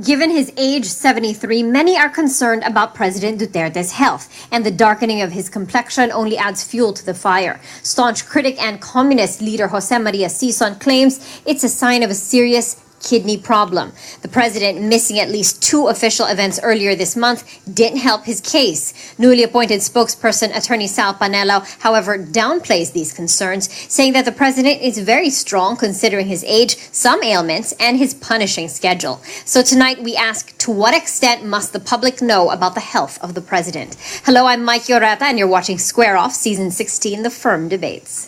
Given his age, 73, many are concerned about President Duterte's health, and the darkening of his complexion only adds fuel to the fire. Staunch critic and communist leader Jose Maria Sison claims it's a sign of a serious kidney problem. The president, missing at least 2 official events earlier this month, didn't help his case. Newly appointed spokesperson Attorney Sal Panelo, however, downplays these concerns, saying that the president is very strong considering his age, some ailments, and his punishing schedule. So tonight we ask, to what extent must the public know about the health of the president? Hello, I'm Mike Yoreta, and you're watching Square Off, Season 16, The Firm Debates.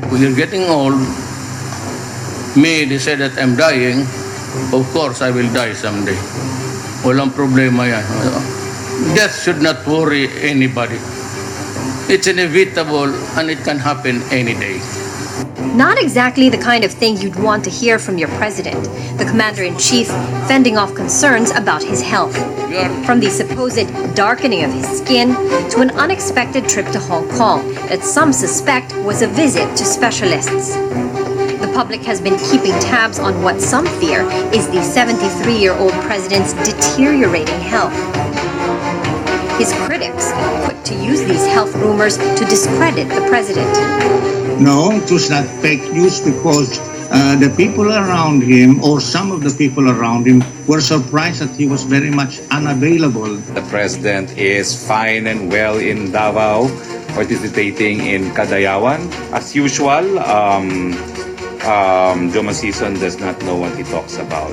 When you're getting old, they say that I'm dying, of course I will die someday. Walang problema yan. Death should not worry anybody. It's inevitable and it can happen any day. Not exactly the kind of thing you'd want to hear from your president, the commander-in-chief fending off concerns about his health. From the supposed darkening of his skin to an unexpected trip to Hong Kong that some suspect was a visit to specialists. The public has been keeping tabs on what some fear is the 73-year-old president's deteriorating health. His critics put to use these health rumors to discredit the president. No, it was not fake news because the people around him, or some of the people around him, were surprised that he was very much unavailable. The president is fine and well in Davao, participating in Kadayawan. As usual, Joma Season does not know what he talks about.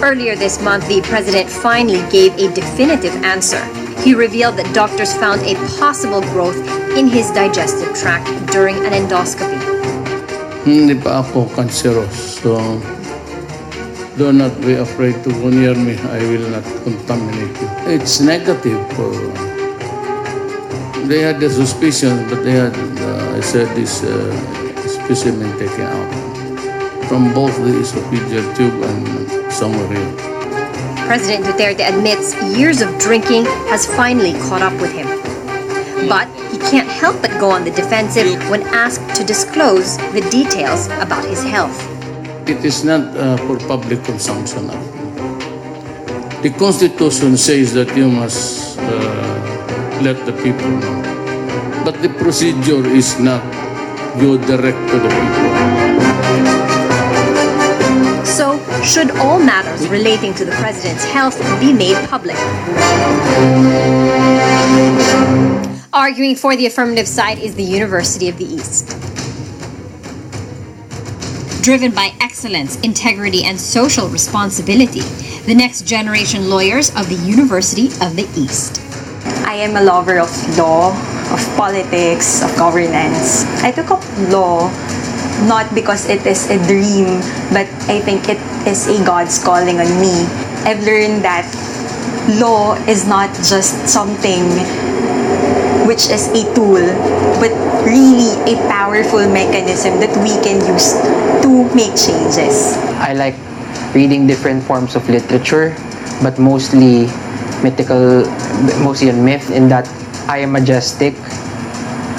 Earlier this month, the president finally gave a definitive answer. He revealed that doctors found a possible growth in his digestive tract during an endoscopy. Hindi pa ako cancerous, so do not be afraid to go near me. I will not contaminate you. It's negative. They had the suspicion, but they had, I said, this specimen taken out from both the esophageal tube and somewhere here. President Duterte admits years of drinking has finally caught up with him. But he can't help but go on the defensive when asked to disclose the details about his health. It is not for public consumption. The Constitution says that you must let the people know. But the procedure is not go direct to the people. So, should all matters relating to the president's health be made public? Arguing for the affirmative side is the University of the East. Driven by excellence, integrity, and social responsibility, the next generation lawyers of the University of the East. I am a lover of law, of politics, of governance. I took up law not because it is a dream, but I think it is a God's calling on me. I've learned that law is not just something which is a tool, but really a powerful mechanism that we can use to make changes. I like reading different forms of literature, but mostly mythical, mostly on myth, in that I am majestic.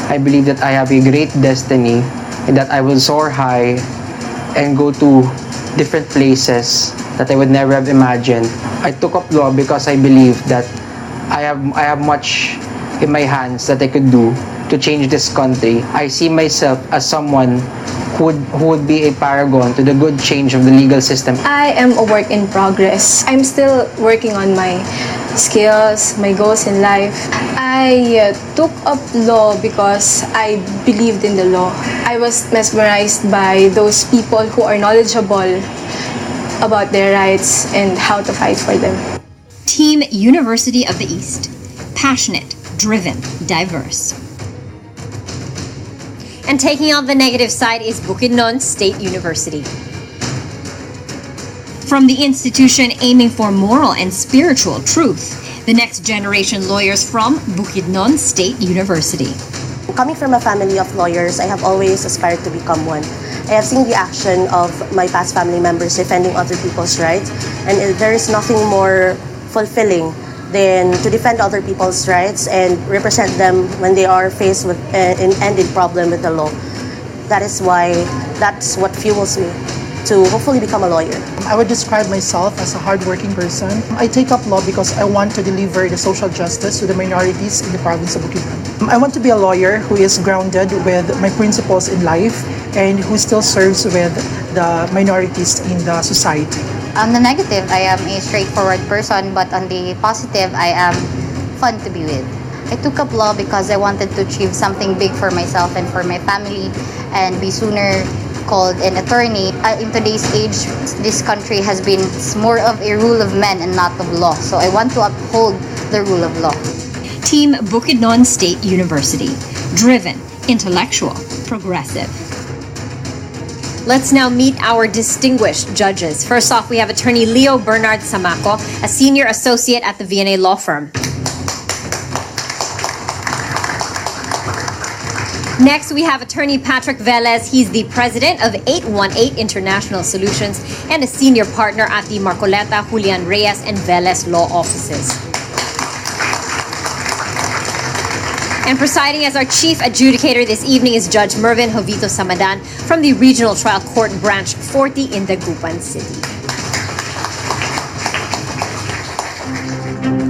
I believe that I have a great destiny, and that I will soar high and go to different places that I would never have imagined. I took up law because I believe that I have much in my hands that I could do to change this country. I see myself as someone who would be a paragon to the good change of the legal system. I am a work in progress. I'm still working on my skills, my goals in life. I took up law because I believed in the law. I was mesmerized by those people who are knowledgeable about their rights and how to fight for them. Team University of the East. Passionate, driven, diverse. And taking on the negative side is Bukidnon State University. From the institution aiming for moral and spiritual truth, the next generation lawyers from Bukidnon State University. Coming from a family of lawyers, I have always aspired to become one. I have seen the action of my past family members defending other people's rights, and there is nothing more fulfilling than to defend other people's rights and represent them when they are faced with an ending problem with the law. That's what fuels me to hopefully become a lawyer. I would describe myself as a hardworking person. I take up law because I want to deliver the social justice to the minorities in the province of Bukidnon. I want to be a lawyer who is grounded with my principles in life and who still serves with the minorities in the society. On the negative, I am a straightforward person, but on the positive, I am fun to be with. I took up law because I wanted to achieve something big for myself and for my family and be sooner called an attorney. In today's age, this country has been more of a rule of men and not of law. So I want to uphold the rule of law. Team Bukidnon State University. Driven, intellectual, progressive. Let's now meet our distinguished judges. First off, we have attorney Leo Bernard Samaco, a senior associate at the V&A law firm. Next, we have attorney Patrick Velez. He's the president of 818 International Solutions and a senior partner at the Marcoleta, Julian Reyes, and Velez law offices. And presiding as our chief adjudicator this evening is Judge Mervin Jovito Samadan from the Regional Trial Court Branch 40 in Dagupan City.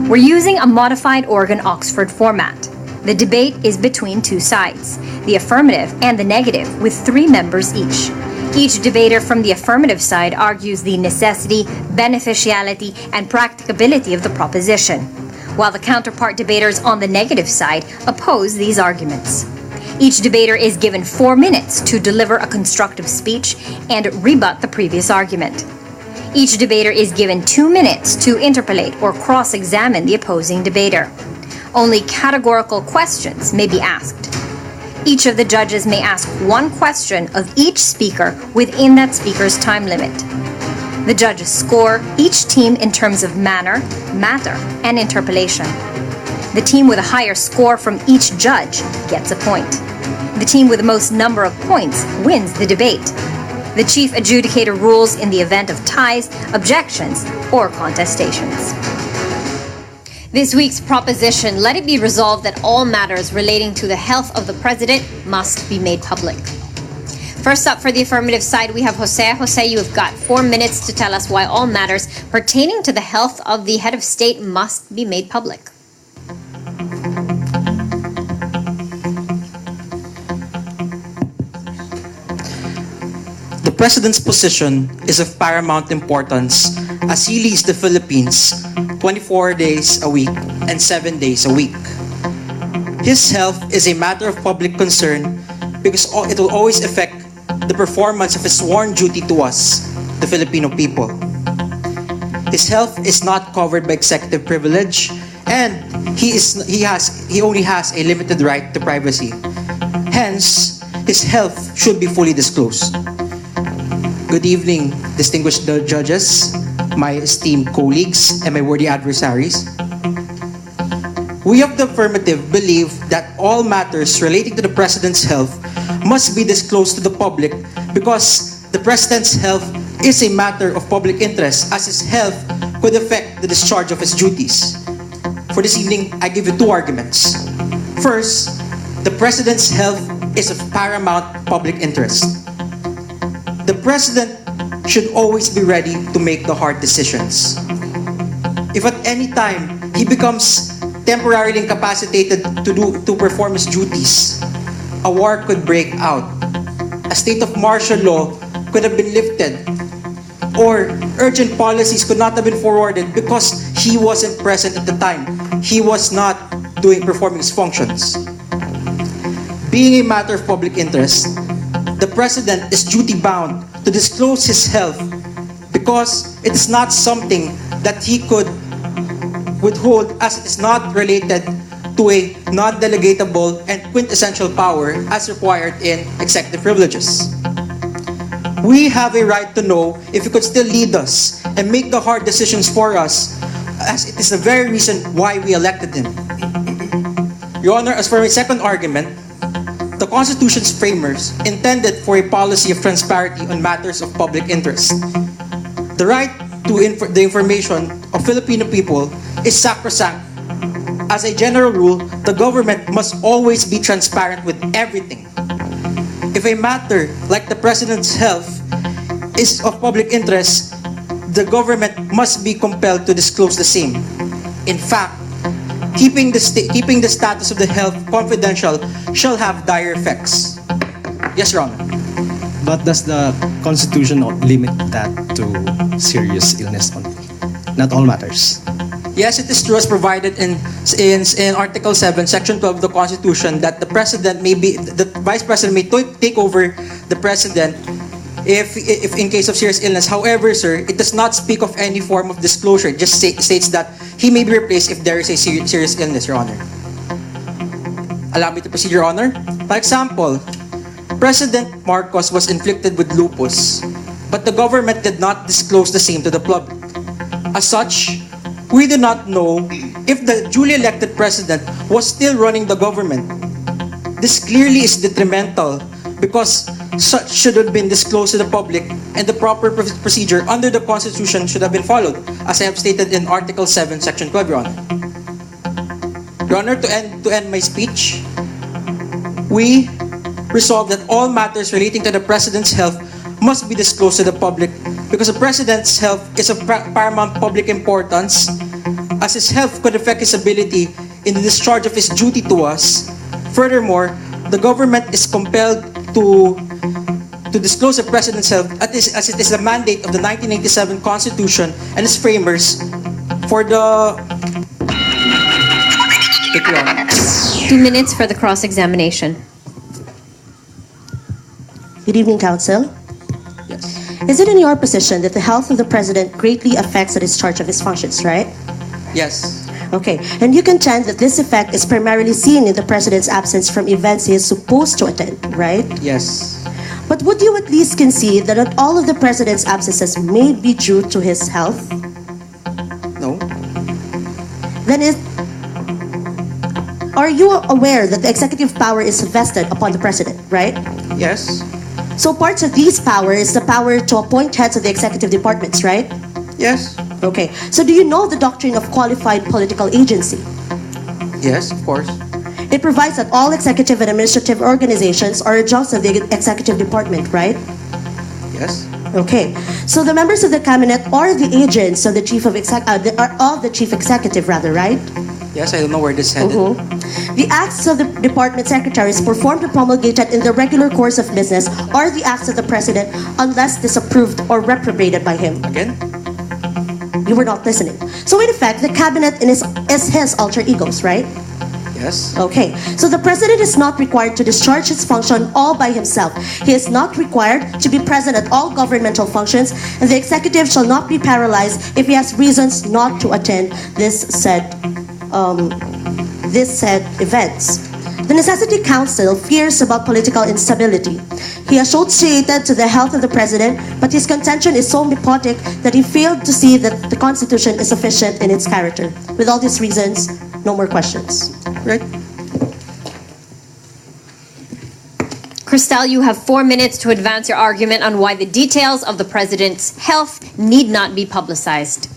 We're using a modified Oregon-Oxford format. The debate is between two sides, the affirmative and the negative, with 3 members each. Each debater from the affirmative side argues the necessity, beneficiality, and practicability of the proposition, while the counterpart debaters on the negative side oppose these arguments. Each debater is given 4 minutes to deliver a constructive speech and rebut the previous argument. Each debater is given 2 minutes to interpolate or cross-examine the opposing debater. Only categorical questions may be asked. Each of the judges may ask 1 question of each speaker within that speaker's time limit. The judges score each team in terms of manner, matter, and interpolation. The team with a higher score from each judge gets a point. The team with the most number of points wins the debate. The chief adjudicator rules in the event of ties, objections, or contestations. This week's proposition, let it be resolved that all matters relating to the health of the president must be made public. First up for the affirmative side, we have Jose. Jose, you have got 4 minutes to tell us why all matters pertaining to the health of the head of state must be made public. The President's position is of paramount importance as he leads the Philippines 24 days a week and 7 days a week. His health is a matter of public concern because it will always affect the performance of his sworn duty to us, the Filipino people. His health is not covered by executive privilege, and he only has a limited right to privacy. Hence, his health should be fully disclosed. Good evening, distinguished judges, my esteemed colleagues, and my worthy adversaries. We of the affirmative believe that all matters relating to the President's health must be disclosed to the public because the President's health is a matter of public interest as his health could affect the discharge of his duties. For this evening, I give you 2 arguments. First, the President's health is of paramount public interest. The President should always be ready to make the hard decisions. If at any time he becomes temporarily incapacitated to perform his duties, a war could break out. A state of martial law could have been lifted, or urgent policies could not have been forwarded because he wasn't present at the time. He was not performing his functions. Being a matter of public interest, the President is duty-bound to disclose his health because it is not something that he could withhold as it is not related to a non-delegatable and quintessential power as required in executive privileges. We have a right to know if he could still lead us and make the hard decisions for us, as it is the very reason why we elected him. Your Honor, as for my second argument, the Constitution's framers intended for a policy of transparency on matters of public interest. The right to the information of Filipino people is sacrosanct. As a general rule, the government must always be transparent with everything. If a matter like the President's health is of public interest, the government must be compelled to disclose the same. In fact, keeping the status of the health confidential shall have dire effects. Yes, Your Honor. But does the Constitution limit that to serious illness only? Not all matters. Yes, it is true as provided in Article 7, Section 12 of the Constitution that the Vice President may take over the President if in case of serious illness. However, sir, it does not speak of any form of disclosure. It just states that he may be replaced if there is a serious illness, Your Honor. Allow me to proceed, Your Honor. For example, President Marcos was inflicted with lupus, but the government did not disclose the same to the public. As such, we do not know if the duly elected president was still running the government. This clearly is detrimental because such should have been disclosed to the public and the proper procedure under the Constitution should have been followed, as I have stated in Article 7, Section 12, Your Honor. Your Honor, to end my speech, we resolve that all matters relating to the President's health must be disclosed to the public because the President's health is of paramount public importance, as his health could affect his ability in the discharge of his duty to us. Furthermore, the government is compelled to disclose the President's health as it is the mandate of the 1987 Constitution and its framers for the... 2 minutes for the cross-examination. Good evening, Counsel. Yes. Is it in your position that the health of the President greatly affects the discharge of his functions, right? Yes. Okay, and you contend that this effect is primarily seen in the President's absence from events he is supposed to attend, right? Yes. But would you at least concede that not all of the President's absences may be due to his health? No. Then are you aware that the executive power is vested upon the President, right? Yes. So parts of these powers is the power to appoint heads of the executive departments, right? Yes. Okay. So do you know the doctrine of qualified political agency? Yes, of course. It provides that all executive and administrative organizations are adjuncts of the executive department, right? Yes. Okay. So the members of the cabinet are the agents of the chief of the chief executive, rather, right? Yes, I don't know where this headed. The acts of the department secretaries performed and promulgated in the regular course of business are the acts of the President unless disapproved or reprobated by him. Again? You were not listening. So in effect, the cabinet is his alter egos, right? Yes. Okay. So the President is not required to discharge his function all by himself. He is not required to be present at all governmental functions, and the executive shall not be paralyzed if he has reasons not to attend this said events. The Necessity Council fears about political instability. He associated to the health of the President, but his contention is so mythic that he failed to see that the Constitution is sufficient in its character. With all these reasons, no more questions. Right? Cristal, you have 4 minutes to advance your argument on why the details of the President's health need not be publicized.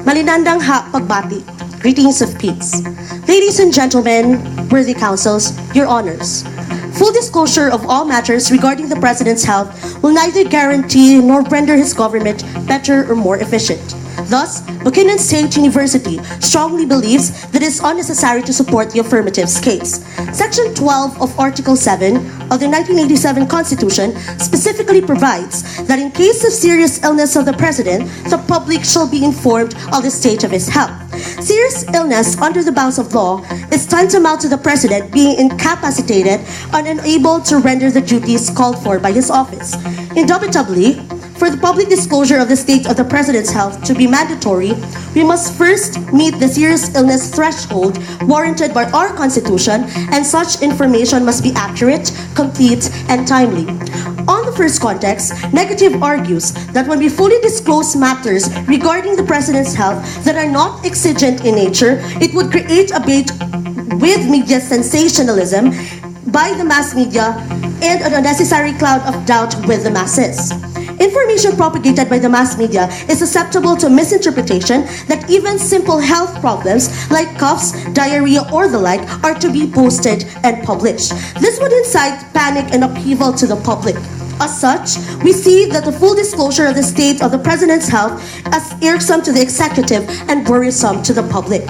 Malinandang pagbati. Greetings of peace. Ladies and gentlemen, worthy councils, your honors. Full disclosure of all matters regarding the President's health will neither guarantee nor render his government better or more efficient. Thus, Bukidnon State University strongly believes that it is unnecessary to support the Affirmative's case. Section 12 of Article 7 of the 1987 Constitution specifically provides that in case of serious illness of the President, the public shall be informed of the state of his health. Serious illness under the bounds of law is tantamount to the President being incapacitated and unable to render the duties called for by his office. Indubitably, For the public disclosure of the state of the President's health to be mandatory, we must first meet the serious illness threshold warranted by our Constitution, and such information must be accurate, complete, and timely. On the first context, negative argues that when we fully disclose matters regarding the President's health that are not exigent in nature, it would create a bait with media sensationalism by the mass media and an unnecessary cloud of doubt with the masses. Information propagated by the mass media is susceptible to misinterpretation that even simple health problems like coughs, diarrhea, or the like are to be posted and published. This would incite panic and upheaval to the public. As such, we see that the full disclosure of the state of the President's health as irksome to the executive and worrisome to the public.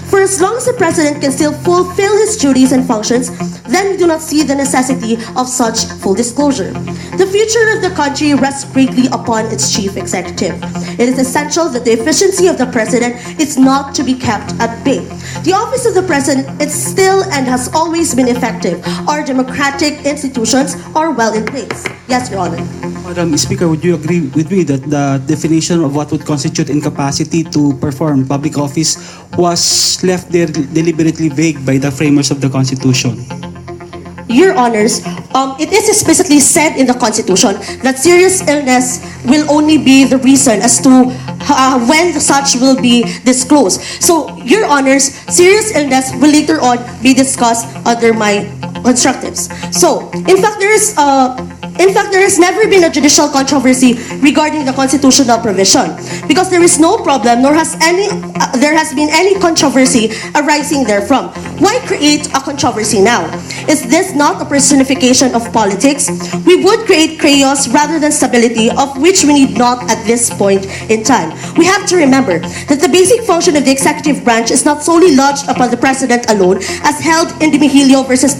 For as long as the President can still fulfill his duties and functions, then we do not see the necessity of such full disclosure. The future of the country rests greatly upon its chief executive. It is essential that the efficiency of the President is not to be kept at bay. The office of the President is still and has always been effective. Our democratic institutions are well in place. Yes, Your Honor. Madam Speaker, would you agree with me that the definition of what would constitute incapacity to perform public office was left there deliberately vague by the framers of the Constitution? Your Honors, it is explicitly said in the Constitution that serious illness will only be the reason as to when such will be disclosed. So, Your Honors, serious illness will later on be discussed under my instructives. So, in fact, there has never been a judicial controversy regarding the constitutional provision because there is no problem nor has there has been any controversy arising therefrom. Why create a controversy now? Is this not a personification of politics? We would create chaos rather than stability, of which we need not at this point in time. We have to remember that the basic function of the executive branch is not solely lodged upon the President alone, as held in the Mihilio versus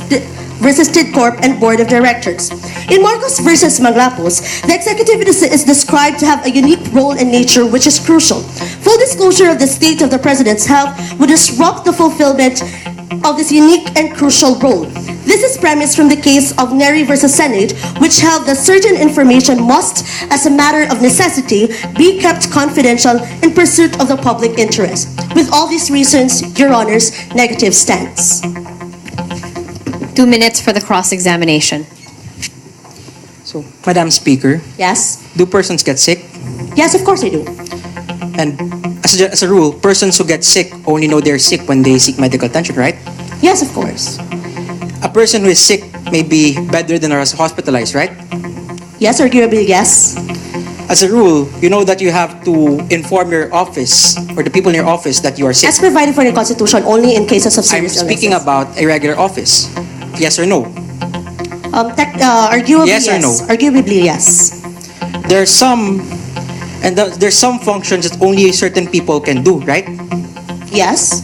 TIDCorp and Board of Directors. In Marcos versus Manglapos, the executive is described to have a unique role and nature which is crucial. Full disclosure of the state of the President's health would disrupt the fulfillment of this unique and crucial role. This is premised from the case of Neri versus Senate, which held that certain information must, as a matter of necessity, be kept confidential in pursuit of the public interest. With all these reasons, Your Honors, negative stance. 2 minutes for the cross-examination. So, Madam Speaker, Yes? do persons get sick? Yes, of course I do. And as a rule, persons who get sick only know they're sick when they seek medical attention, right? Yes, of course. A person who is sick may be bedridden or hospitalized, right? Yes, arguably yes. As a rule, you know that you have to inform your office or the people in your office that you are sick. As provided for the Constitution, only in cases of I'm serious speaking illnesses. about a regular office. Yes or no? Arguably Yes or no? Arguably yes. There's some functions that only certain people can do, right? Yes.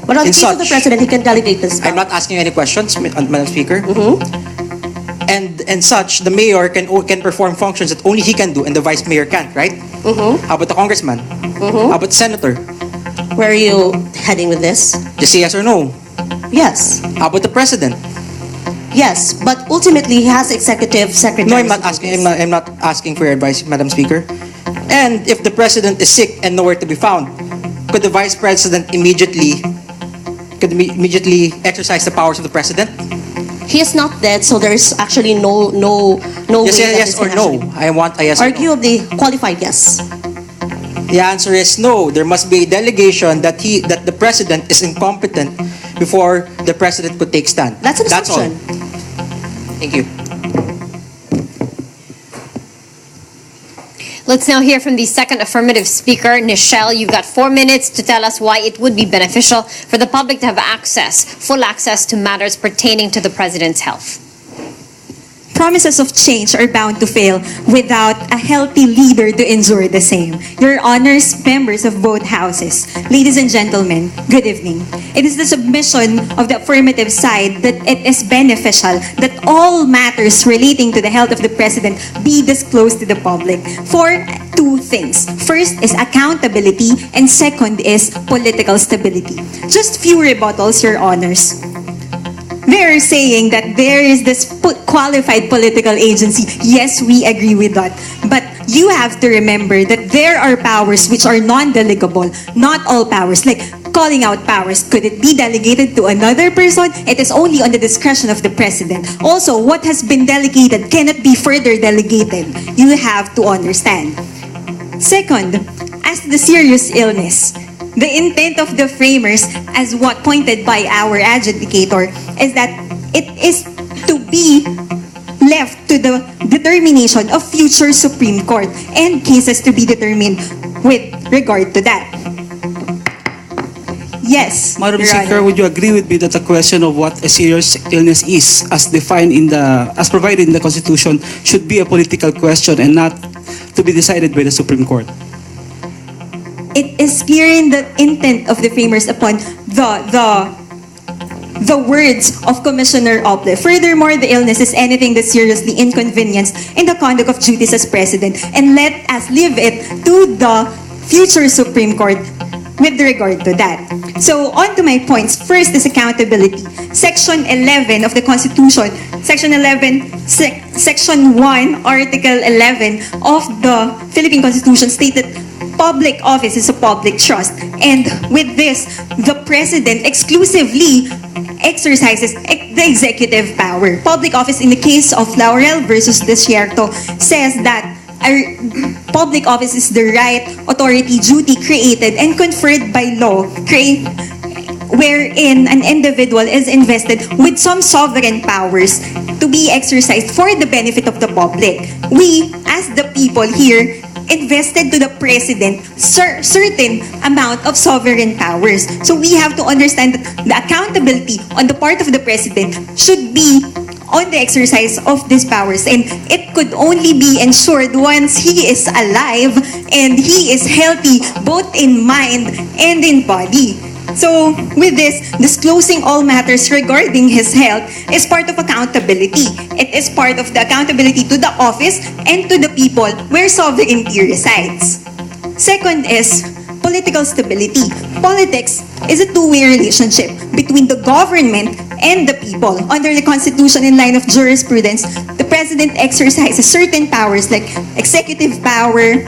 But on the In case of the such- President, he can delegate this. I'm not asking you any questions, Madam Speaker. And such, the mayor can perform functions that only he can do and the vice mayor can't, right? How about the congressman? How about the senator? Where are you heading with this? Just say yes or no. Yes. How about the president? Yes, but ultimately he has executive secretary. No, I'm not asking for your advice, Madam Speaker. And if the president is sick and nowhere to be found, could the vice president immediately exercise the powers of the president? He is not dead, so there is actually no Just way say that yes this or can no. actually- I want a yes or no. Arguably qualified yes. The answer is no. There must be a delegation that the president is incompetent before the president could take stand. That's an all. assumption. Thank you. Let's now hear from the second affirmative speaker, Nichelle. You've got 4 minutes to tell us why it would be beneficial for the public to have full access to matters pertaining to the President's health. Promises of change are bound to fail without a healthy leader to ensure the same. Your Honors, members of both houses, ladies and gentlemen, good evening. It is the submission of the affirmative side that it is beneficial that all matters relating to the health of the President be disclosed to the public for two things. First is accountability, and second is political stability. Just few rebuttals, Your Honors. They're saying that there is this qualified political agency. Yes, we agree with that. But you have to remember that there are powers which are non-delegable. Not all powers, like calling out powers. Could it be delegated to another person? It is only on the discretion of the president. Also, what has been delegated cannot be further delegated. You have to understand. Second, as to the serious illness, the intent of the framers, as what pointed by our adjudicator, is that it is to be left to the determination of future Supreme Court and cases to be determined with regard to that. Yes, Madam Your Speaker, Honor. would you agree with me that the question of what a serious illness is, as defined as provided in the Constitution, should be a political question and not to be decided by the Supreme Court? It is clear in the intent of the framers upon the words of Commissioner Ople. Furthermore, the illness is anything that seriously inconvenienced in the conduct of duties as president, and let us leave it to the future Supreme Court with regard to that. So, on to my points. First is accountability. Section 11 of the Constitution, Section 1, Article 11 of the Philippine Constitution stated public office is a public trust. And with this, the president exclusively exercises the executive power. Public office in the case of Laurel versus Desierto says that public office is the right, authority, duty created and conferred by law, wherein an individual is invested with some sovereign powers to be exercised for the benefit of the public. We, as the people here, invested to the president certain amount of sovereign powers. So we have to understand that the accountability on the part of the president should be on the exercise of these powers, and it could only be ensured once he is alive and he is healthy both in mind and in body. So, with this, disclosing all matters regarding his health is part of accountability. It is part of the accountability to the office and to the people where sovereignty resides. Second is political stability. Politics is a two-way relationship between the government and the people. Under the Constitution in line of jurisprudence, the president exercises certain powers like executive power,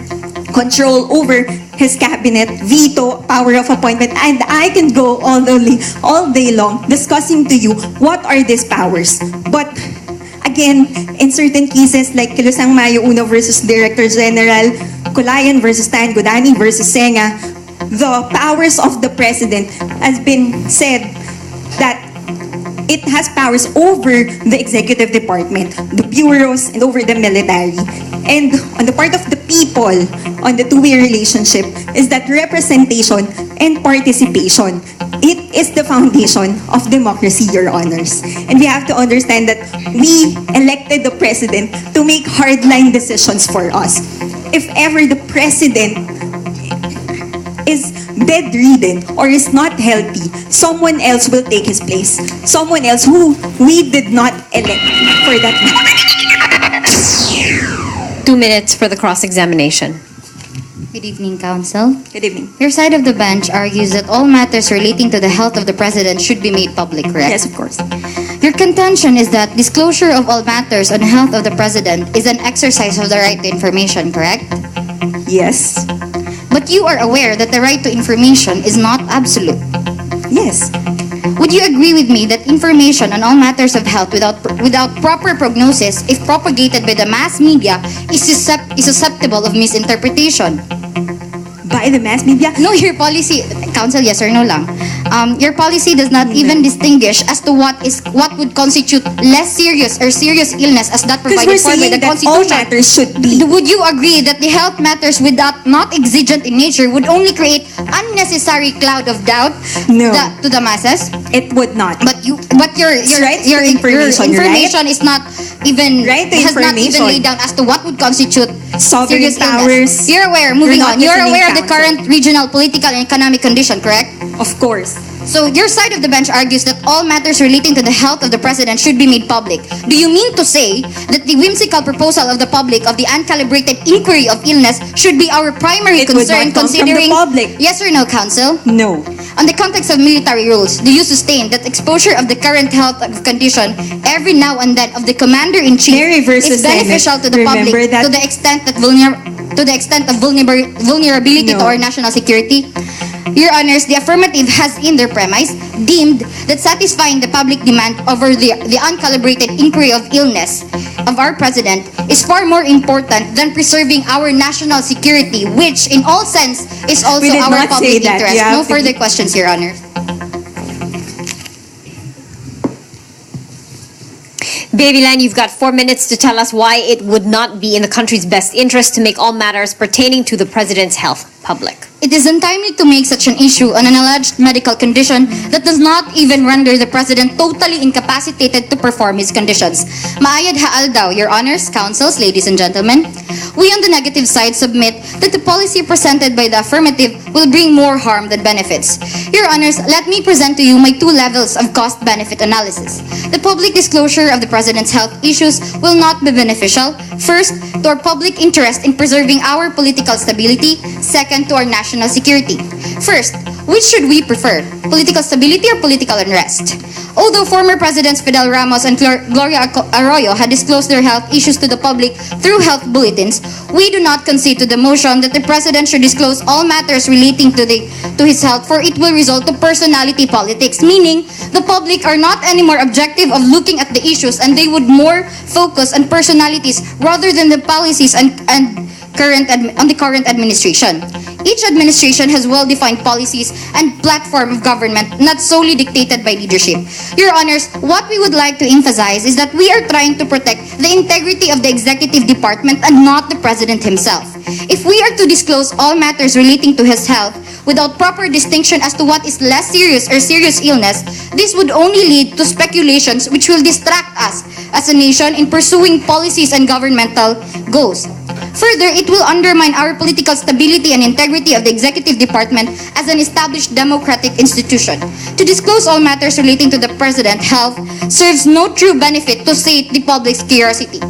control over his cabinet, veto, power of appointment, and I can go all day long discussing to you what are these powers. But again, in certain cases like Kilusang Mayo Uno versus Director General, Colayan versus Tan Godani versus Senga, the powers of the president has been said that it has powers over the executive department, the bureaus, and over the military. And on the part of the people, on the two-way relationship, is that representation and participation. It is the foundation of democracy, Your Honors. And we have to understand that we elected the president to make hardline decisions for us. If ever the president is bedridden or is not healthy, someone else will take his place. Someone else who we did not elect for that matter. 2 minutes for the cross-examination. Good evening, Counsel. Good evening. Your side of the bench argues that all matters relating to the health of the President should be made public, correct? Yes, of course. Your contention is that disclosure of all matters on health of the President is an exercise of the right to information, correct? Yes. But you are aware that the right to information is not absolute. Yes. Would you agree with me that information on all matters of health without proper prognosis, if propagated by the mass media, is susceptible of misinterpretation? By the mass media? No, your policy, Counsel, yes or no lang. Your policy does not even distinguish as to what would constitute less serious or serious illness as that provided for by the Constitution. All matters should be. Would you agree that the health matters without not exigent in nature would only create unnecessary cloud of doubt to the masses? It would not. But your information is not even has not even laid down as to what would constitute sovereign serious powers. illness. You're aware. Moving on. You're aware of the current regional, political, and economic condition, correct? Of course. So your side of the bench argues that all matters relating to the health of the president should be made public. Do you mean to say that the whimsical proposal of the public of the uncalibrated inquiry of illness should be our primary concern, considering? From the public. Yes or no, Counsel? No. On the context of military rules, do you sustain that exposure of the current health condition every now and then of the commander-in-chief is beneficial to the public to the extent that to the extent of vulnerability to our national security? Your Honors, the affirmative has in their premise deemed that satisfying the public demand over the uncalibrated inquiry of illness of our President is far more important than preserving our national security, which in all sense is also our public interest. No further questions, Your Honor. Babyland, you've got 4 minutes to tell us why it would not be in the country's best interest to make all matters pertaining to the President's health public. It is untimely to make such an issue on an alleged medical condition that does not even render the President totally incapacitated to perform his conditions. Maayad haal daw, Your Honors, counsels, ladies and gentlemen. We on the negative side submit that the policy presented by the affirmative will bring more harm than benefits. Your Honors, let me present to you my 2 levels of cost-benefit analysis. The public disclosure of the President's health issues will not be beneficial. First, to our public interest in preserving our political stability. Second, to our national security. First, which should we prefer? Political stability or political unrest? Although former Presidents Fidel Ramos and Gloria Arroyo had disclosed their health issues to the public through health bulletins, we do not concede to the motion that the President should disclose all matters relating to his health, for it will result to personality politics, meaning the public are not anymore objective of looking at the issues and they would more focus on personalities rather than the policies and the current administration. Each administration has well-defined policies and platform of government, not solely dictated by leadership. Your Honors, what we would like to emphasize is that we are trying to protect the integrity of the executive department and not the President himself. If we are to disclose all matters relating to his health without proper distinction as to what is less serious or serious illness, this would only lead to speculations which will distract us as a nation in pursuing policies and governmental goals. Further, it will undermine our political stability and integrity of the executive department as an established democratic institution. To disclose all matters relating to the President's health serves no true benefit to sate the public's curiosity.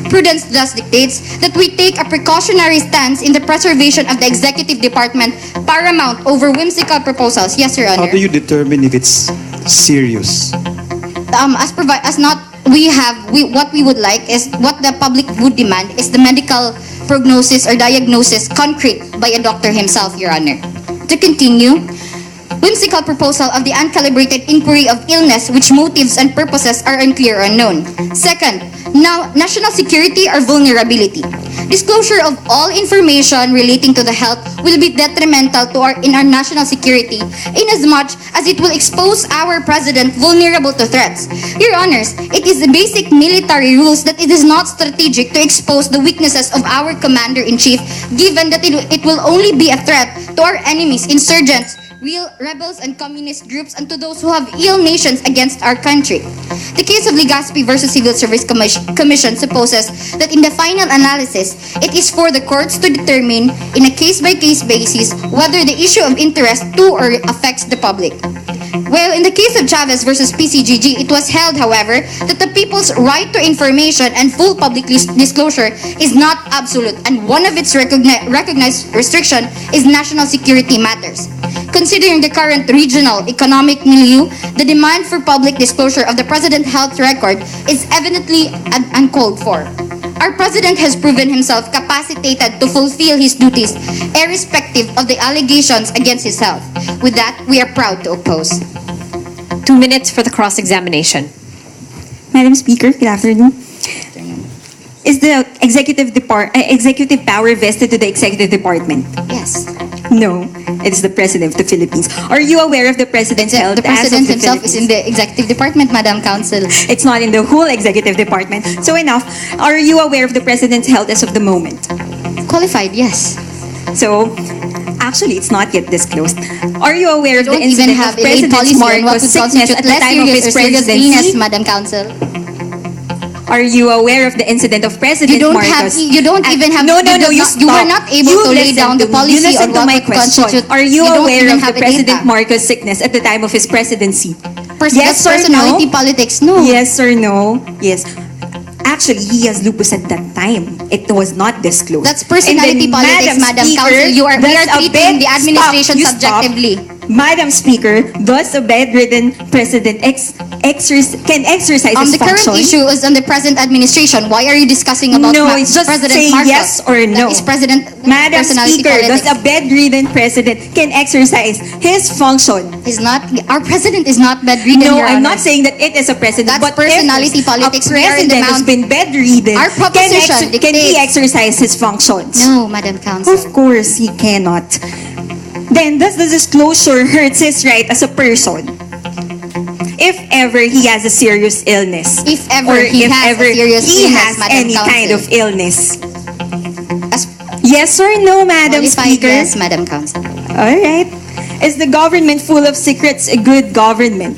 Prudence thus dictates that we take a precautionary stance in the preservation of the executive department paramount over whimsical proposals. Yes, Your Honor. How do you determine if it's serious? What we would like is what the public would demand is the medical prognosis or diagnosis concrete by a doctor himself, Your Honor. To continue, whimsical proposal of the uncalibrated inquiry of illness which motives and purposes are unclear or unknown. Second, now national security or vulnerability. Disclosure of all information relating to the health will be detrimental to our national security inasmuch as it will expose our President vulnerable to threats. Your Honors, it is the basic military rules that it is not strategic to expose the weaknesses of our Commander-in-Chief, given that it will only be a threat to our enemies, insurgents, real rebels and communist groups, and to those who have ill nations against our country. The case of Legazpi versus Civil Service Commission supposes that in the final analysis, it is for the courts to determine in a case-by-case basis whether the issue of interest to or affects the public. Well, in the case of Chavez versus PCGG, it was held, however, that the people's right to information and full public disclosure is not absolute, and one of its recognized restriction is national security matters. Considering the current regional economic milieu, the demand for public disclosure of the President's health record is evidently uncalled for. Our President has proven himself capacitated to fulfill his duties, irrespective of the allegations against his health. With that, we are proud to oppose. 2 minutes for the cross-examination. Madam Speaker, good afternoon. Is the executive power vested to the executive department? Yes. No, it is the President of the Philippines. Are you aware of the President's health? The President himself is in the executive department, Madam Counsel. It's not in the whole executive department. So enough. Are you aware of the President's health as of the moment? Qualified, yes. So, actually, it's not yet disclosed. Are you aware of the don't even incident have of a President policy on what Marcos' would sickness constitute at the less time of serious his or serious illness, presidency? Madam Counsel? Are you aware of the incident of President Marcos? You don't even have. No, you were not able to lay down the policy on what would constitute. Are you aware of the have President Marcos' sickness at the time of his presidency? Yes or personality politics, no. Yes or no? Yes. Actually, he has lupus at that time. It was not disclosed. That's personality politics, Madam Counsel. We are treating the administration subjectively. Madam Speaker, does a bedridden president can exercise The his current function? issue is on the present administration. Why are you discussing about No, it's just President say Marcos? yes or no. That is President Madam personality Speaker, politics. does a bedridden president can exercise his function? He's not. Our president is not bedridden. No, Your I'm Honor. not saying that it is a president. That's but personality if politics. A We are in the president has mount- been bedridden. Our proposition can he dictates- exercise his functions? No, Madam Counsel. Of course, he cannot. Then, does the disclosure hurt his right as a person? If ever he has a serious illness. If ever or he if has ever a serious he illness, has Madam any Counsel. kind of illness. Yes or no, Madam Qualified Speaker? yes, Madam Counsel. All right. Is the government full of secrets a good government?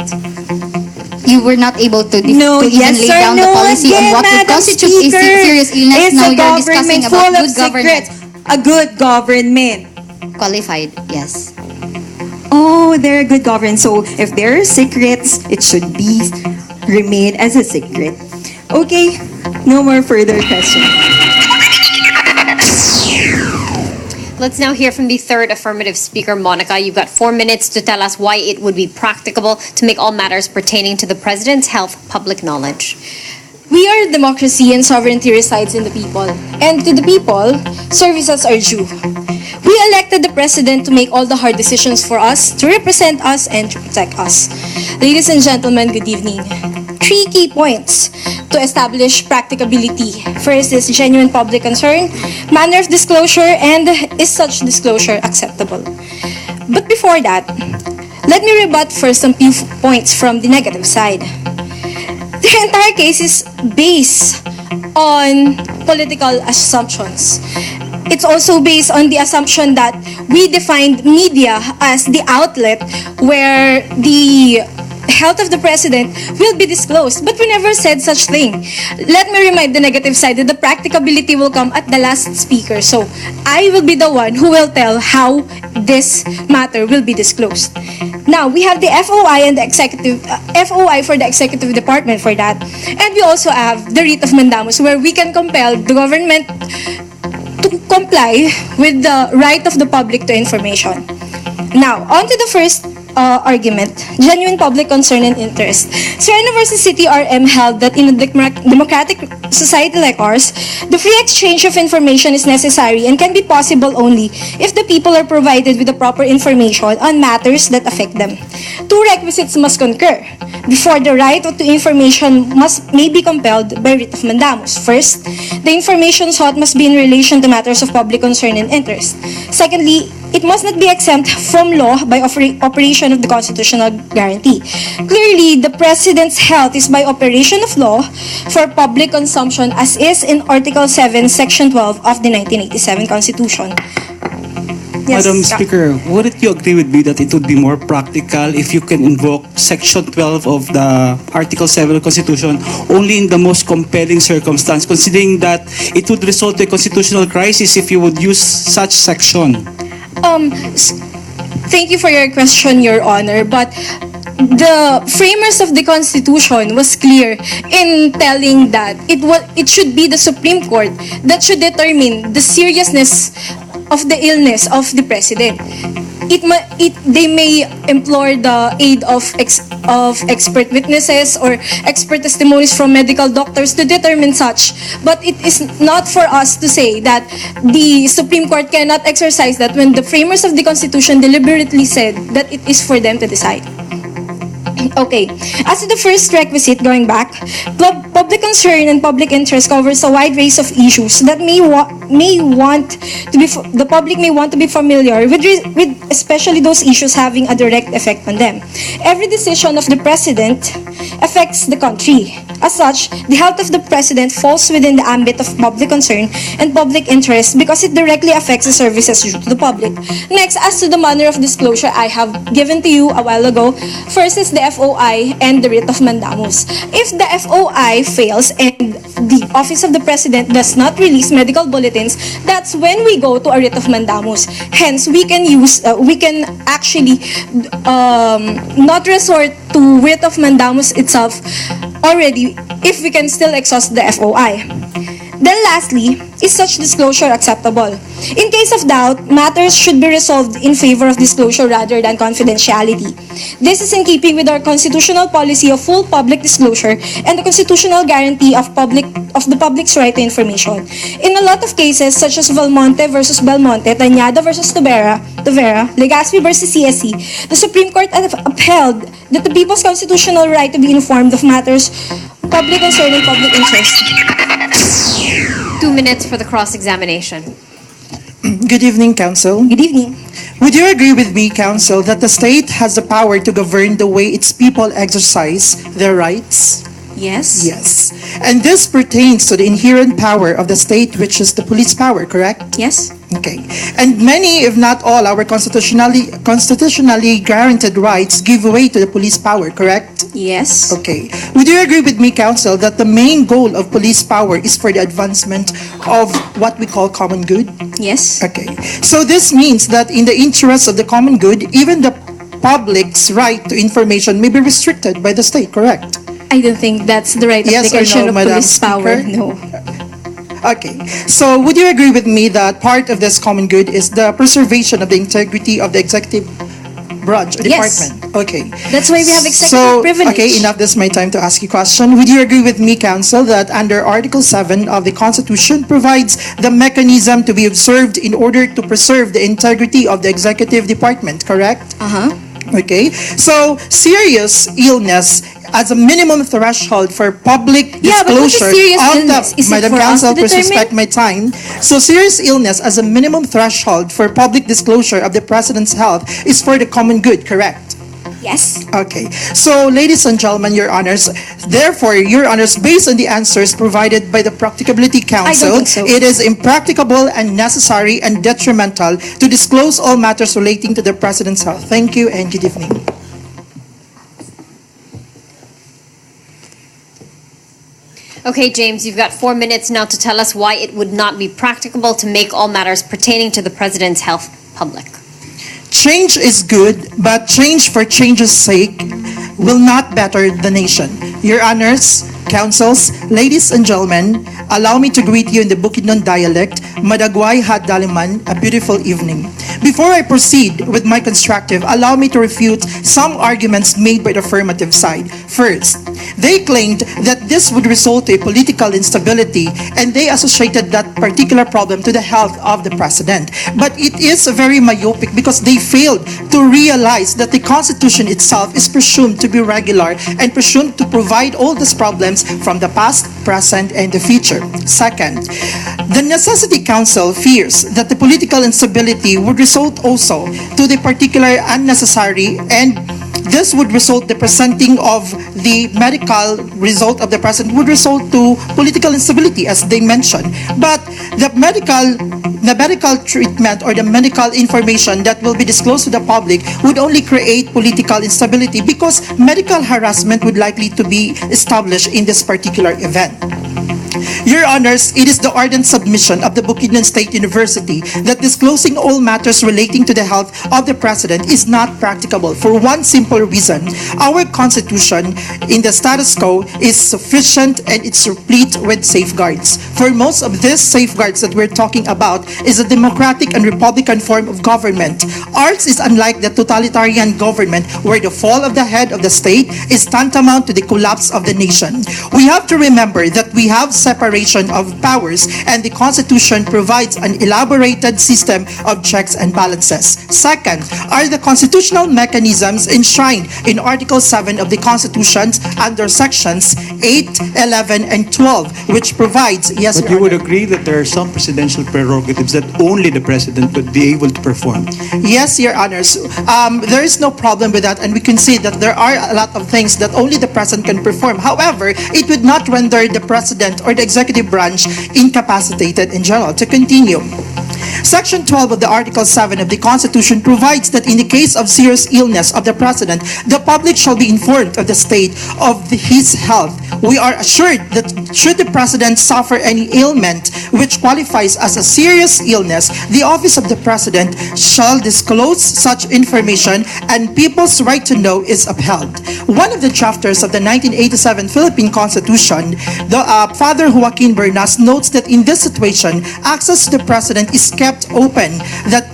You were not able to, No, to yes even lay or down no the policy again, on what would Madam constitute Speaker. a serious illness. Is Now the you're discussing government about full of good government. secrets a good government? Qualified, yes. Oh, they're a good government. So if there are secrets, it should be remain as a secret. Okay, no more further questions. Let's now hear from the third affirmative speaker, Monica. You've got 4 minutes to tell us why it would be practicable to make all matters pertaining to the president's health public knowledge. We are a democracy and sovereignty resides in the people. And to the people, services are due. We elected the president to make all the hard decisions for us, to represent us, and to protect us. Ladies and gentlemen, good evening. 3 key points to establish practicability. First is genuine public concern, manner of disclosure, and is such disclosure acceptable? But before that, let me rebut first some few points from the negative side. The entire case is based on political assumptions. It's also based on the assumption that we defined media as the outlet where the health of the president will be disclosed. But we never said such thing. Let me remind the negative side that the practicability will come at the last speaker. So I will be the one who will tell how this matter will be disclosed. Now, we have the FOI and the executive, FOI for the executive department for that. And we also have the writ of mandamus where we can compel the government to comply with the right of the public to information. Now, on to the first argument, genuine public concern and interest. Serena versus City RM held that in a democratic society like ours, the free exchange of information is necessary and can be possible only if the people are provided with the proper information on matters that affect them. 2 requisites must concur before the right to information may be compelled by writ of mandamus. First, the information sought must be in relation to matters of public concern and interest. Secondly, it must not be exempt from law by operation of the constitutional guarantee. Clearly, the President's health is by operation of law for public consumption as is in Article 7, Section 12 of the 1987 Constitution. Yes, Madam Speaker, wouldn't you agree with me that it would be more practical if you can invoke Section 12 of the Article 7 of the Constitution only in the most compelling circumstance, considering that it would result in a constitutional crisis if you would use such section? Thank you for your question, Your Honor, but the framers of the Constitution was clear in telling that it should be the Supreme Court that should determine the seriousness of the illness of the President. They may implore the aid of expert witnesses or expert testimonies from medical doctors to determine such. But it is not for us to say that the Supreme Court cannot exercise that when the framers of the Constitution deliberately said that it is for them to decide. Okay, as to the first requisite, going back, public concern and public interest covers a wide range of issues that the public may want to be familiar with especially those issues having a direct effect on them. Every decision of the President affects the country. As such, the health of the President falls within the ambit of public concern and public interest because it directly affects the services due to the public. Next, as to the manner of disclosure I have given to you a while ago, first is the FOI and the writ of mandamus. If the FOI fails and the Office of the President does not release medical bulletins, that's when we go to a writ of mandamus. Hence, we can actually not resort to writ of mandamus itself already if we can still exhaust the FOI. Then lastly, is such disclosure acceptable? In case of doubt, matters should be resolved in favor of disclosure rather than confidentiality. This is in keeping with our constitutional policy of full public disclosure and the constitutional guarantee of the public's right to information. In a lot of cases, such as Valmonte versus Belmonte, Tañada versus Tavera, Legazpi versus CSE, the Supreme Court upheld that the people's constitutional right to be informed of matters public concerning public interest. 2 minutes for the cross-examination. Good evening, Council. Good evening. Would you agree with me, Council, that the state has the power to govern the way its people exercise their rights? Yes. Yes. And this pertains to the inherent power of the state, which is the police power, correct? Yes. Okay. And many, if not all, our constitutionally guaranteed rights give way to the police power, correct? Yes. Okay. Would you agree with me, Council, that the main goal of police power is for the advancement of what we call common good? Yes. Okay. So this means that in the interest of the common good, even the public's right to information may be restricted by the state, correct? I don't think that's the right Yes or application no, of Madam police power. Speaker? No. Okay. So would you agree with me that part of this common good is the preservation of the integrity of the executive branch or Yes. department? Okay. That's why we have executive privilege. Okay, enough. This is my time to ask you a question. Would you agree with me, Council, that under Article 7 of the Constitution provides the mechanism to be observed in order to preserve the integrity of the executive department, correct? Okay. So serious illness as a minimum threshold for public Yeah, but what is disclosure serious of illness? the Is it Madam for us Council, to please determine? respect my time. So serious illness as a minimum threshold for public disclosure of the President's health is for the common good, correct? Yes. Okay. So, ladies and gentlemen, Your Honors, therefore, Your Honors, based on the answers provided by the Practicability Council, think so. it is impracticable and necessary and detrimental to disclose all matters relating to the President's health. Thank you and good evening. Okay, James, you've got 4 minutes now to tell us why it would not be practicable to make all matters pertaining to the President's health public. Change is good, but change for change's sake will not better the nation. Your Honors, Councils, ladies and gentlemen, allow me to greet you in the Bukidnon dialect, Madagway had daliman, a beautiful evening. Before I proceed with my constructive, allow me to refute some arguments made by the affirmative side. First, they claimed that this would result to a political instability and they associated that particular problem to the health of the President. But it is very myopic because they failed to realize that the Constitution itself is presumed to be regular and presumed to provide all these problems from the past, present, and the future. Second, the Necessity Council fears that the political instability would result also to the particular unnecessary and this would result the presenting of the medical result of the president would result to political instability as they mentioned. But the medical treatment or the medical information that will be disclosed to the public would only create political instability because medical harassment would likely to be established in this particular event. Your Honors, it is the ardent submission of the Bukidnon State University that disclosing all matters relating to the health of the President is not practicable for one simple reason. Our Constitution in the status quo is sufficient and it's replete with safeguards. For most of these safeguards that we're talking about is a democratic and republican form of government. Ours is unlike the totalitarian government where the fall of the head of the state is tantamount to the collapse of the nation. We have to remember that we have separation of powers and the Constitution provides an elaborated system of checks and balances. Second are the constitutional mechanisms enshrined in Article 7 of the Constitution under sections 8, 11, and 12 which provides, yes, But you would agree that there are some presidential prerogatives that only the President would be able to perform? Yes, Your Honors. There is no problem with that and we can see that there are a lot of things that only the President can perform. However, it would not render the President or the executive branch incapacitated in general. To continue, Section 12 of the Article 7 of the Constitution provides that in the case of serious illness of the President, the public shall be informed of the state of his health. We are assured that should the President suffer any ailment which qualifies as a serious illness, the office of the President shall disclose such information and people's right to know is upheld. One of the drafters of the 1987 Philippine Constitution, the Father Joaquin Bernas, notes that in this situation, access to the President is kept open that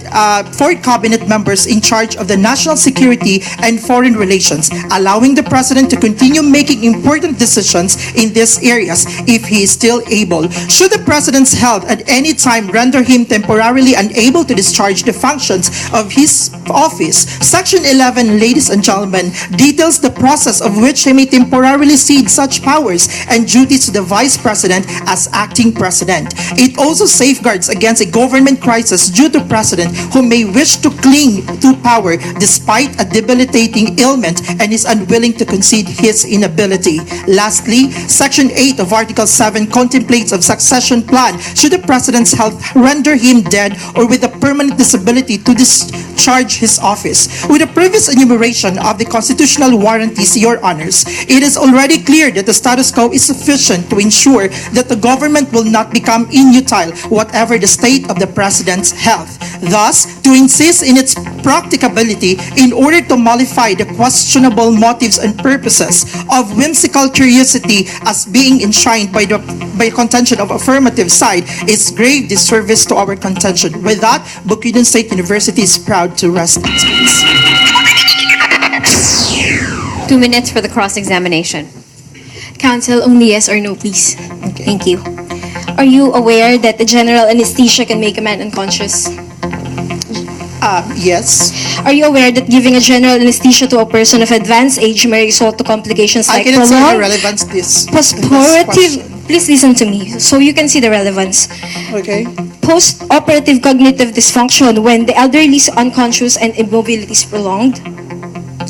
for cabinet members in charge of the national security and foreign relations, allowing the President to continue making important decisions in these areas if he is still able. Should the President's health at any time render him temporarily unable to discharge the functions of his office, Section 11, ladies and gentlemen, details the process of which he may temporarily cede such powers and duties to the Vice President as acting President. It also safeguards against a government crisis due to President who may wish to cling to power despite a debilitating ailment and is unwilling to concede his inability. Lastly, Section 8 of Article 7 contemplates a succession plan should the President's health render him dead or with a permanent disability to discharge his office. With the previous enumeration of the constitutional warranties, Your Honors, it is already clear that the status quo is sufficient to ensure that the government will not become inutile whatever the state of the President's health. Thus, to insist in its practicability in order to mollify the questionable motives and purposes of whimsical curiosity as being enshrined by contention of affirmative side is grave disservice to our contention. With that, Bukidnon State University is proud to rest its case. 2 minutes for the cross-examination. Counsel, only yes or no, please. Okay. Thank you. Are you aware that the general anesthesia can make a man unconscious? Yes. Are you aware that giving a general anesthesia to a person of advanced age may result to complications like I cannot see the prolonged relevance this. postoperative? Please listen to me so you can see the relevance. Okay. Post-operative cognitive dysfunction when the elderly is unconscious and immobility is prolonged?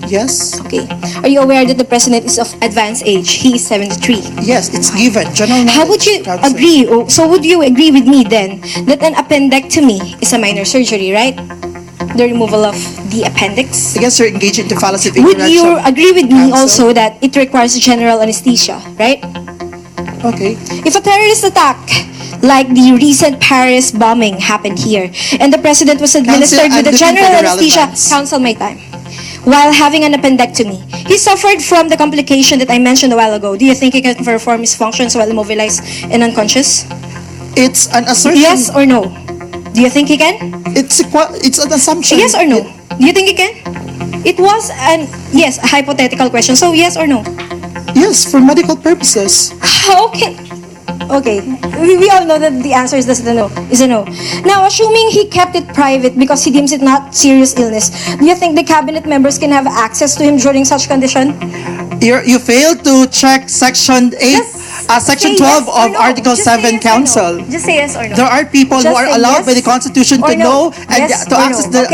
Yes. Okay. Are you aware that the President is of advanced age? He is 73. Yes, it's given. General How would you agree? So would you agree with me then that an appendectomy is a minor surgery, right? The removal of the appendix. I guess you're engaged into fallacy of Would ignorance. you agree with me Counsel? also that it requires general anesthesia, right? Okay. If a terrorist attack like the recent Paris bombing happened here and the President was administered with a general anesthesia, counsel my time, while having an appendectomy, he suffered from the complication that I mentioned a while ago. Do you think he can perform his functions while immobilized and unconscious? It's an assertion. Yes or no? Do you think he can? It's an assumption. Yes or no? Do you think he can? It was a hypothetical question. So yes or no? Yes, for medical purposes. How can? Okay, we all know that the answer is a no. Now, assuming he kept it private because he deems it not serious illness, do you think the cabinet members can have access to him during such condition? You failed to check Section 8. Section 12 of Article 7, Council. Just say yes or no. There are people who are allowed by the Constitution to know and to access the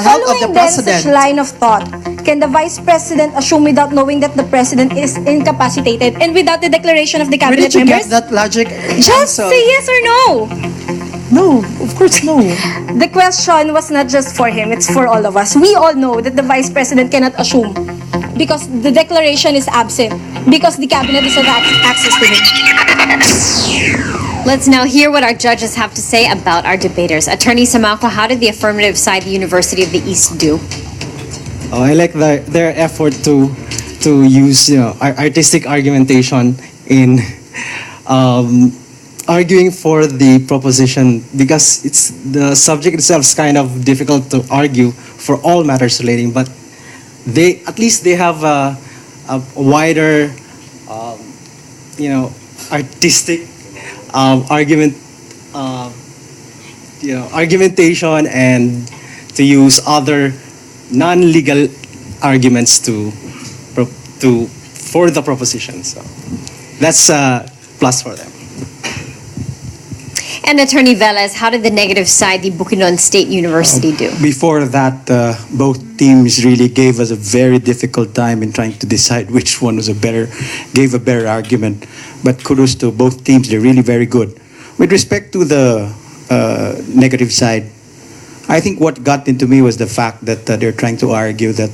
health of the President. Following such line of thought, can the Vice President assume without knowing that the President is incapacitated and without the declaration of the Where cabinet did you members? get that logic? Just say yes or no. No, of course no. The question was not just for him, it's for all of us. We all know that the Vice President cannot assume because the declaration is absent, because the cabinet doesn't have access to it. Let's now hear what our judges have to say about our debaters. Attorney Samako, how did the affirmative side, the University of the East, do? I like their effort to use artistic argumentation in arguing for the proposition, because it's the subject itself is kind of difficult to argue for all matters relating, but they have a wider artistic argumentation and to use other non-legal arguments for the proposition. So that's a plus for them. And Attorney Velez, how did the negative side, the Bukidnon State University, do? Before that, both teams really gave us a very difficult time in trying to decide which one was gave a better argument. But kudos to both teams, they're really very good. With respect to the negative side. I think what got into me was the fact that they're trying to argue that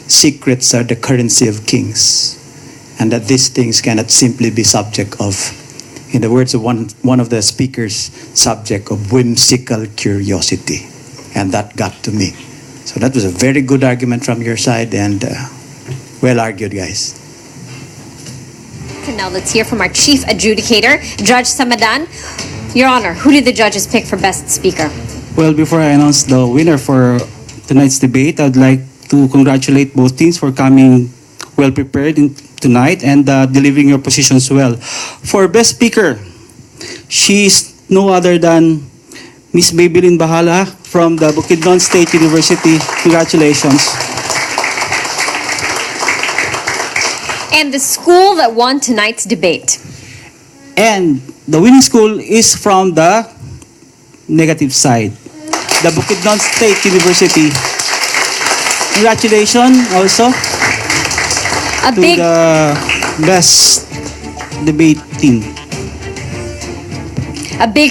secrets are the currency of kings, and that these things cannot simply be subject of, in the words of one of the speakers, subject of whimsical curiosity. And that got to me. So that was a very good argument from your side, and well argued, guys. And now let's hear from our chief adjudicator, Judge Samadan. Your Honor, who did the judges pick for Best Speaker? Well, before I announce the winner for tonight's debate, I'd like to congratulate both teams for coming well prepared tonight and delivering your positions well. For Best Speaker, she's no other than Miss Maybelline Bahala from the Bukidnon State University. Congratulations. And the school that won tonight's debate. And the winning school is from the negative side, the Bukidnon State University. Congratulations also to the best debate team. A big